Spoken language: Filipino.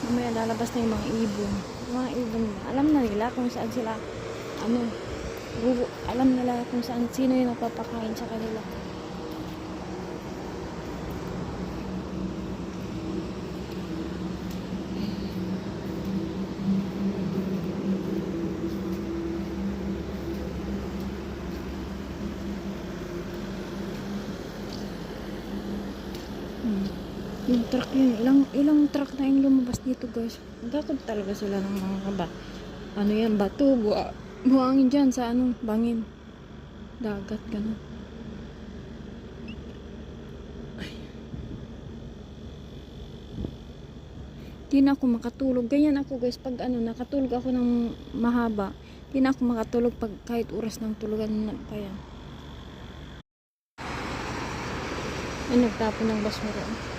Mamaya lalabas na yung mga ibon. Yung mga ibon, alam na nila kung saan sila, alam nila kung saan, sino yung nagpapakain sa kanila. Yung truck yun, ilang truck na yung lumabas dito guys. Nagkakot talaga sila ng mga bato, buhangin dyan sa bangin. Dagat, ganun. Di na ako makatulog. Ganyan ako guys, pag nakatulog ako ng mahaba. Di na ako makatulog pag kahit oras ng tulugan na pa yan. Ay, nagtapon ng basura.